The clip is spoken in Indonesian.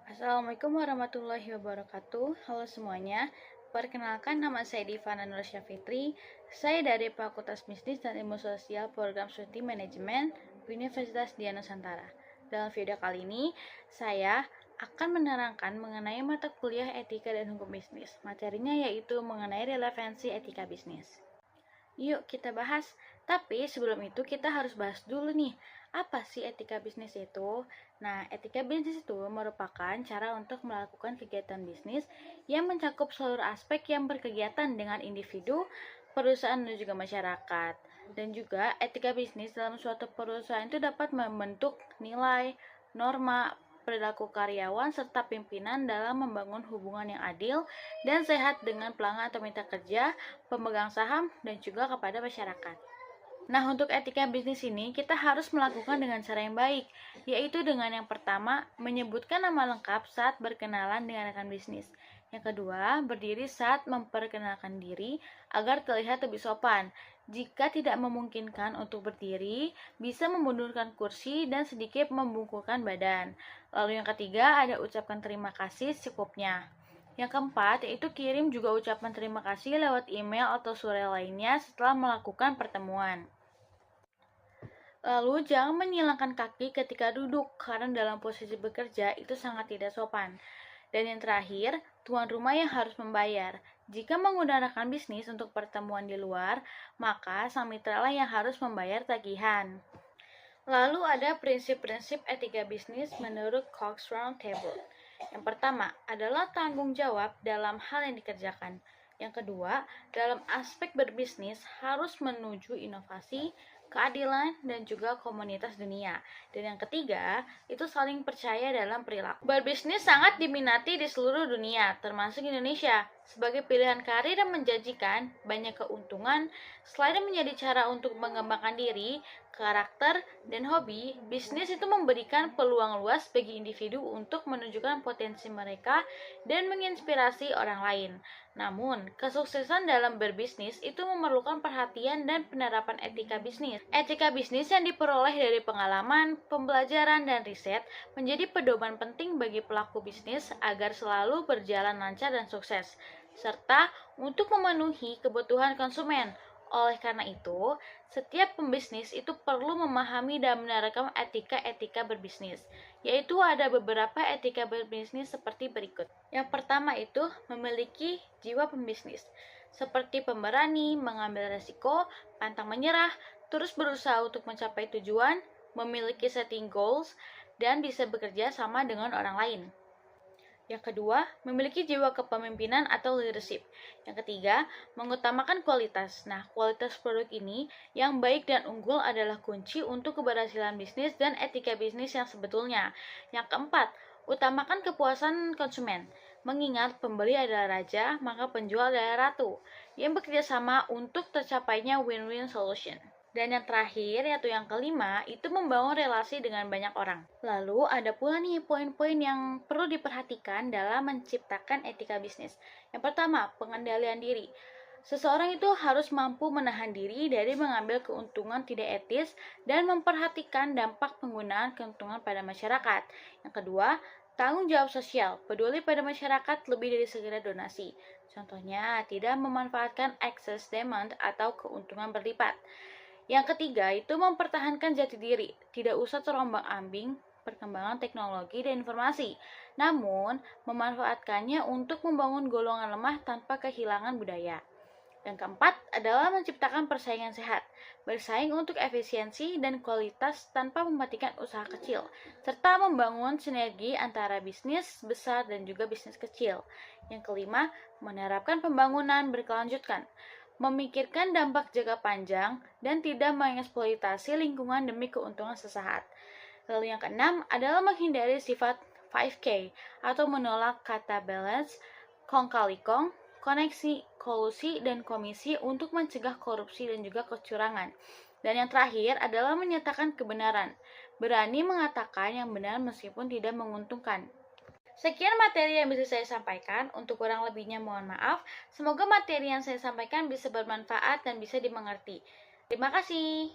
Assalamualaikum warahmatullahi wabarakatuh. Halo semuanya. Perkenalkan, nama saya Divana Nursyah Fitri. Saya dari Fakultas Bisnis dan Ilmu Sosial Program Studi Manajemen Universitas Dian Nusantara. Dalam video kali ini, saya akan menerangkan mengenai mata kuliah etika dan hukum bisnis. Materinya yaitu mengenai relevansi etika bisnis. Yuk kita bahas. Tapi sebelum itu kita harus bahas dulu nih, apa sih etika bisnis itu? Nah, etika bisnis itu merupakan cara untuk melakukan kegiatan bisnis yang mencakup seluruh aspek yang berkegiatan dengan individu, perusahaan dan juga masyarakat. Dan juga etika bisnis dalam suatu perusahaan itu dapat membentuk nilai, norma, perilaku karyawan serta pimpinan dalam membangun hubungan yang adil dan sehat dengan pelanggan atau mitra kerja, pemegang saham, dan juga kepada masyarakat. Nah, untuk etika bisnis ini kita harus melakukan dengan cara yang baik, yaitu dengan yang pertama, menyebutkan nama lengkap saat berkenalan dengan rekan bisnis. Yang kedua, berdiri saat memperkenalkan diri agar terlihat lebih sopan. Jika tidak memungkinkan untuk berdiri, bisa memundurkan kursi dan sedikit membungkukkan badan. Lalu yang ketiga, ada ucapkan terima kasih secukupnya. Yang keempat, yaitu kirim juga ucapan terima kasih lewat email atau surat lainnya setelah melakukan pertemuan. Lalu, jangan menyilangkan kaki ketika duduk, karena dalam posisi bekerja itu sangat tidak sopan. Dan yang terakhir, tuan rumah yang harus membayar. Jika menggunakan bisnis untuk pertemuan di luar, maka sang mitralah yang harus membayar tagihan. Lalu ada prinsip-prinsip etika bisnis menurut Cox Roundtable. Yang pertama adalah tanggung jawab dalam hal yang dikerjakan. Yang kedua, dalam aspek berbisnis harus menuju inovasi, keadilan, dan juga komunitas dunia. Dan yang ketiga, itu saling percaya dalam perilaku. Berbisnis sangat diminati di seluruh dunia, termasuk Indonesia. Sebagai pilihan karir yang menjanjikan, banyak keuntungan, selain menjadi cara untuk mengembangkan diri, karakter, dan hobi, bisnis itu memberikan peluang luas bagi individu untuk menunjukkan potensi mereka dan menginspirasi orang lain. Namun, kesuksesan dalam berbisnis itu memerlukan perhatian dan penerapan etika bisnis. Etika bisnis yang diperoleh dari pengalaman, pembelajaran, dan riset menjadi pedoman penting bagi pelaku bisnis agar selalu berjalan lancar dan sukses, serta untuk memenuhi kebutuhan konsumen. Oleh karena itu, setiap pembisnis itu perlu memahami dan menerapkan etika-etika berbisnis, yaitu ada beberapa etika berbisnis seperti berikut. Yang pertama itu memiliki jiwa pembisnis, seperti pemberani, mengambil resiko, pantang menyerah, terus berusaha untuk mencapai tujuan, memiliki setting goals, dan bisa bekerja sama dengan orang lain. Yang kedua, memiliki jiwa kepemimpinan atau leadership. Yang ketiga, mengutamakan kualitas. Nah, kualitas produk ini yang baik dan unggul adalah kunci untuk keberhasilan bisnis dan etika bisnis yang sebetulnya. Yang keempat, utamakan kepuasan konsumen. Mengingat pembeli adalah raja, maka penjual adalah ratu, yang bekerja sama untuk tercapainya win-win solution. Dan yang terakhir, yaitu yang kelima, itu membangun relasi dengan banyak orang. Lalu ada pula nih poin-poin yang perlu diperhatikan dalam menciptakan etika bisnis. Yang pertama, pengendalian diri. Seseorang itu harus mampu menahan diri dari mengambil keuntungan tidak etis dan memperhatikan dampak penggunaan keuntungan pada masyarakat. Yang kedua, tanggung jawab sosial, peduli pada masyarakat lebih dari sekedar donasi. Contohnya, tidak memanfaatkan excess demand atau keuntungan berlipat. Yang ketiga itu mempertahankan jati diri, tidak usah terombang-ambing perkembangan teknologi dan informasi, namun memanfaatkannya untuk membangun golongan lemah tanpa kehilangan budaya. Yang keempat adalah menciptakan persaingan sehat, bersaing untuk efisiensi dan kualitas tanpa mematikan usaha kecil, serta membangun sinergi antara bisnis besar dan juga bisnis kecil. Yang kelima, menerapkan pembangunan berkelanjutan, memikirkan dampak jangka panjang, dan tidak mengeksploitasi lingkungan demi keuntungan sesaat. Lalu yang keenam adalah menghindari sifat 5K atau menolak kata balance, kong kali kong, koneksi, kolusi, dan komisi untuk mencegah korupsi dan juga kecurangan. Dan yang terakhir adalah menyatakan kebenaran, berani mengatakan yang benar meskipun tidak menguntungkan. Sekian materi yang bisa saya sampaikan. Untuk kurang lebihnya mohon maaf. Semoga materi yang saya sampaikan bisa bermanfaat dan bisa dimengerti. Terima kasih.